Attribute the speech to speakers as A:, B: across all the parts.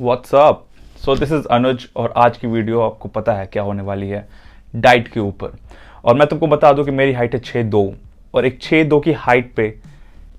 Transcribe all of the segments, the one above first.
A: WhatsApp. So this is अनुज और आज की वीडियो आपको पता है क्या होने वाली है, डाइट के ऊपर। और मैं तुमको बता दूं कि मेरी हाइट है 6'2" और एक 6'2" की हाइट पे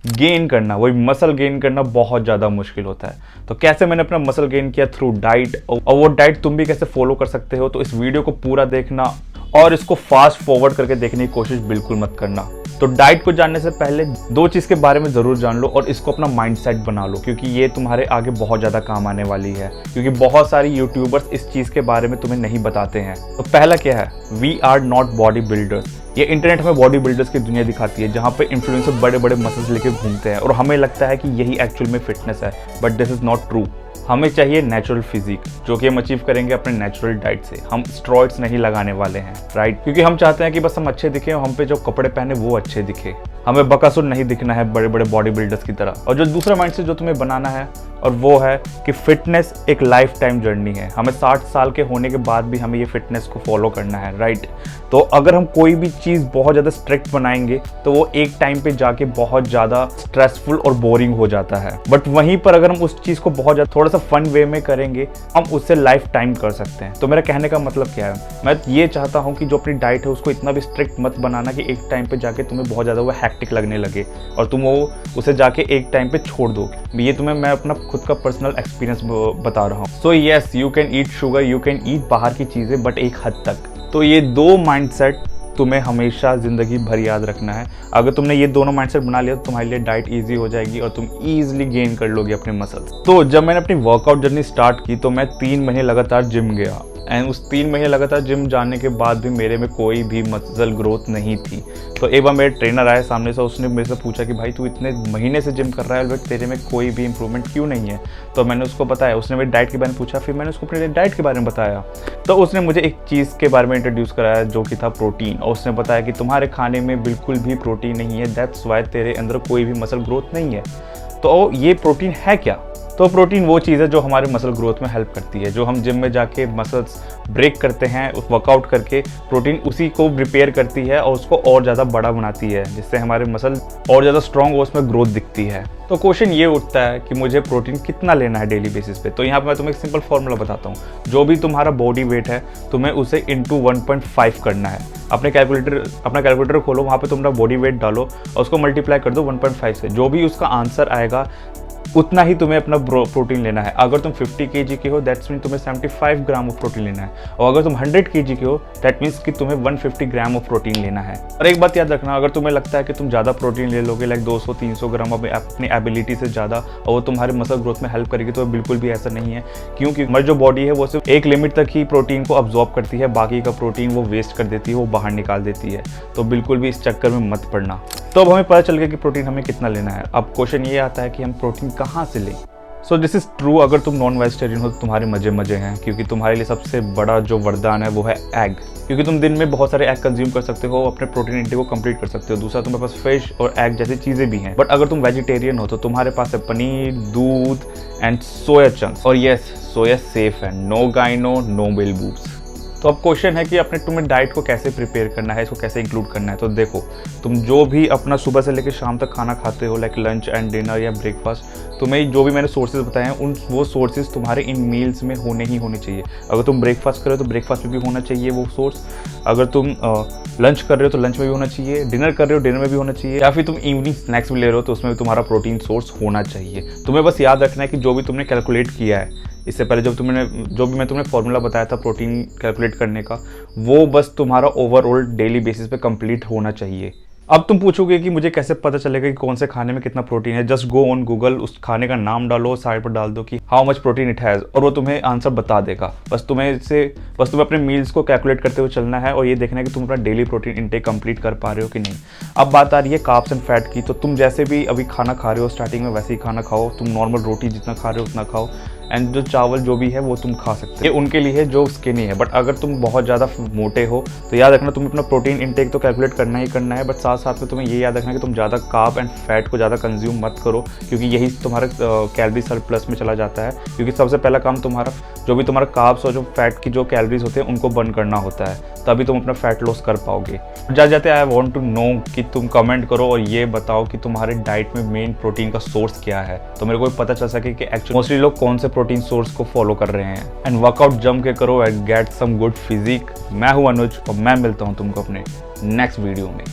A: गेन करना, वही मसल गेन करना बहुत ज़्यादा मुश्किल होता है। तो कैसे मैंने अपना मसल गेन किया थ्रू डाइट, और वो डाइट तुम भी कैसे फॉलो कर सकते हो, तो इस वीडियो को पूरा देखना और इसको फास्ट फॉरवर्ड करके देखने की कोशिश बिल्कुल मत करना। तो डाइट को जानने से पहले दो चीज़ के बारे में ज़रूर जान लो और इसको अपना माइंडसेट बना लो, क्योंकि ये तुम्हारे आगे बहुत ज़्यादा काम आने वाली है। क्योंकि बहुत सारी यूट्यूबर्स इस चीज़ के बारे में तुम्हें नहीं बताते हैं। तो पहला क्या है, we are not body builders. ये इंटरनेट में बॉडी बिल्डर्स की दुनिया दिखाती है, जहाँ पे इन्फ्लुएंसर बड़े बड़े मसल्स लेके घूमते हैं और हमें लगता है कि यही एक्चुअल में फिटनेस है, but this is not true. हमें चाहिए नेचुरल फिजिक, जो कि हम अचीव करेंगे अपने नेचुरल डाइट से। हम स्टेरॉइड्स नहीं लगाने वाले हैं, राइट? क्योंकि हम चाहते हैं कि बस हम अच्छे दिखें और हम पे जो कपड़े पहने वो अच्छे दिखे। हमें बकासुर नहीं दिखना है बड़े बड़े बॉडी बिल्डर्स की तरह। और जो दूसरा माइंडसेट जो तुम्हें बनाना है, और वो है कि फिटनेस एक लाइफ टाइम जर्नी है। हमें 60 साल के होने के बाद भी हमें ये फिटनेस को फॉलो करना है, राइट? तो अगर हम कोई भी चीज़ बहुत ज़्यादा स्ट्रिक्ट बनाएंगे तो वो एक टाइम पे जाके बहुत ज़्यादा स्ट्रेसफुल और बोरिंग हो जाता है। बट वहीं पर अगर हम उस चीज़ को बहुत ज़्यादा थोड़ा सा फन वे में करेंगे, हम उससे लाइफ टाइम कर सकते हैं। तो मेरा कहने का मतलब क्या है, मैं ये चाहता हूँ कि जो अपनी डाइट है उसको इतना भी स्ट्रिक्ट मत बनाना कि एक टाइम पे जाके तुम्हें बहुत ज़्यादा वो हैक्टिक लगने लगे और तुम वो उसे जाके एक टाइम पे छोड़ दो। ये तुम्हें मैं अपना खुद का पर्सनल एक्सपीरियंस बता रहा हूँ। So yes, you can eat sugar, you can eat बाहर की चीज़ें, बट एक हद तक। तो ये दो माइंडसेट तुम्हें हमेशा ज़िंदगी भर याद रखना है। अगर तुमने ये दोनों माइंडसेट बना लिया तो तुम्हारे लिए डाइट इजी हो जाएगी और तुम ईजिली गेन कर लोगे अपने मसल्स। तो जब मैंने अपनी वर्कआउट जर्नी स्टार्ट की तो मैं 3 महीने लगातार जिम गया, एंड उस 3 महीने लगातार जिम जाने के बाद भी मेरे में कोई भी मसल ग्रोथ नहीं थी। तो एक बार मेरे ट्रेनर आए सामने से, उसने मेरे से पूछा कि भाई तू इतने महीने से जिम कर रहा है बट तेरे में कोई भी इंप्रूवमेंट क्यों नहीं है? तो मैंने उसको बताया, उसने मेरी डाइट के बारे में पूछा, फिर मैंने उसको अपने डाइट के बारे में बताया। तो उसने मुझे एक चीज़ के बारे में इंट्रोड्यूस कराया जो कि था प्रोटीन, और उसने बताया कि तुम्हारे खाने में बिल्कुल भी प्रोटीन नहीं है, दैट्स वाई तेरे अंदर कोई भी मसल ग्रोथ नहीं है। तो ये प्रोटीन है क्या? तो प्रोटीन वो चीज़ है जो हमारे मसल ग्रोथ में हेल्प करती है। जो हम जिम में जाके मसल्स ब्रेक करते हैं, उस वर्कआउट करके प्रोटीन उसी को रिपेयर करती है और उसको और ज़्यादा बड़ा बनाती है, जिससे हमारे मसल और ज़्यादा स्ट्रॉन्ग और उसमें ग्रोथ दिखती है। तो क्वेश्चन ये उठता है कि मुझे प्रोटीन कितना लेना है डेली बेसिस पे। तो यहाँ पर मैं तुम्हें एक सिंपल फॉर्मूला बताता हूँ। जो भी तुम्हारा बॉडी वेट है तुम्हें उसे इंटू 1.5 करना है। अपना कैलकुलेटर खोलो, वहाँ पे तुम्हारा बॉडी वेट डालो और उसको मल्टीप्लाई कर दो 1.5 से। जो भी उसका आंसर आएगा उतना ही तुम्हें अपना प्रोटीन लेना है। अगर तुम 50 kg के हो दैट्स मीन तुम्हें 75 ग्राम ऑफ प्रोटीन लेना है, और अगर तुम 100 kg के हो दैट मीन्स कि तुम्हें 150 ग्राम ऑफ प्रोटीन लेना है। और एक बात याद रखना, अगर तुम्हें लगता है कि तुम ज़्यादा प्रोटीन ले लोगे, लाइक 200-300 ग्राम अपनी एबिलिटी से ज़्यादा, और वो तुम्हारे मसल ग्रोथ में हेल्प करेगी, तो बिल्कुल भी ऐसा नहीं है। क्योंकि हमारी जो बॉडी है वो सिर्फ एक लिमिट तक ही प्रोटीन को अब्जॉर्ब करती है, बाकी का प्रोटीन वो वेस्ट कर देती है, वो बाहर निकाल देती है। तो बिल्कुल भी इस चक्कर में मत पड़ना। तो अब हमें पता चल गया कि प्रोटीन हमें कितना लेना है। अब क्वेश्चन ये आता है कि हम प्रोटीन कहाँ से लें। सो दिस इज़ ट्रू, अगर तुम नॉन वेजिटेरियन हो तो तुम्हारे मज़े हैं, क्योंकि तुम्हारे लिए सबसे बड़ा जो वरदान है वो है एग। क्योंकि तुम दिन में बहुत सारे एग कंज्यूम कर सकते हो, अपने प्रोटीन इंटेक को कंप्लीट कर सकते हो। दूसरा, तुम्हारे पास फिश और एग जैसी चीज़ें भी हैं। बट अगर तुम वेजिटेरियन हो तो तुम्हारे पास है पनीर, दूध एंड सोया चंक्स। और येस, सोया सेफ है, no gyno, no bell boobs. तो अब क्वेश्चन है कि अपने तुम्हें डाइट को कैसे प्रिपेयर करना है, इसको कैसे इंक्लूड करना है। तो देखो, तुम जो भी अपना सुबह से लेकर शाम तक खाना खाते हो, लाइक लंच एंड डिनर या ब्रेकफास्ट, तुम्हें जो भी मैंने सोर्सेज बताए हैं वो सोर्सेज तुम्हारे इन मील्स में होने चाहिए। अगर तुम ब्रेकफास्ट कर रहे हो तो ब्रेकफास्ट में भी होना चाहिए वो सोर्स। अगर तुम लंच कर रहे हो तो लंच में भी होना चाहिए, डिनर कर रहे हो डिनर में भी होना चाहिए, या फिर तुम इवनिंग स्नैक्स भी ले रहे हो तो उसमें भी तुम्हारा प्रोटीन सोर्स होना चाहिए। तुम्हें बस याद रखना है कि जो भी तुमने कैलकुलेट किया है इससे पहले, जो भी मैं तुम्हें फॉर्मूला बताया था प्रोटीन कैलकुलेट करने का, वो बस तुम्हारा ओवरऑल डेली बेसिस पे कंप्लीट होना चाहिए। अब तुम पूछोगे कि मुझे कैसे पता चलेगा कि कौन से खाने में कितना प्रोटीन है। जस्ट गो ऑन गूगल, उस खाने का नाम डालो, साइड पर डाल दो कि how much protein it has, और वो तुम्हें आंसर बता देगा। बस तुम्हें अपने मील्स को कैलकुलेट करते हुए चलना है और ये देखना है कि तुम अपना डेली प्रोटीन इंटेक कंप्लीट कर पा रहे हो कि नहीं। अब बात आ रही है कार्ब्स एंड फैट की। तो तुम जैसे भी अभी खाना खा रहे हो स्टार्टिंग में वैसे ही खाना खाओ। तुम नॉर्मल रोटी जितना खा रहे हो उतना खाओ, एंड जो चावल जो भी है वो तुम खा सकते हो। ये उनके लिए है जो स्किनी है। बट अगर तुम बहुत ज़्यादा मोटे हो तो याद रखना तुम्हें अपना प्रोटीन इंटेक तो कैलकुलेट करना ही करना है, बट साथ साथ में तुम्हें ये याद रखना है कि तुम ज़्यादा कार्ब एंड फैट को ज़्यादा कंज्यूम मत करो, क्योंकि यही तुम्हारा कैलोरी सरप्लस में चला जाता है। क्योंकि सबसे पहला काम तुम्हारा जो भी तुम्हारा कार्ब्स और जो फैट की जो कैलोरीज होते हैं उनको बर्न करना होता है, तभी तुम अपना फैट लॉस कर पाओगे। जाते आई वांट टू नो कि तुम कमेंट करो और ये बताओ कि तुम्हारे डाइट में मेन प्रोटीन का सोर्स क्या है, तो मेरे को पता चल सके कि एक्चुअली मोस्टली लोग कौन से प्रोटीन सोर्स को फॉलो कर रहे हैं एंड वर्कआउट जम के करो and get some good physique. मैं हूं अनुज और मैं मिलता हूं तुमको अपने नेक्स्ट वीडियो में।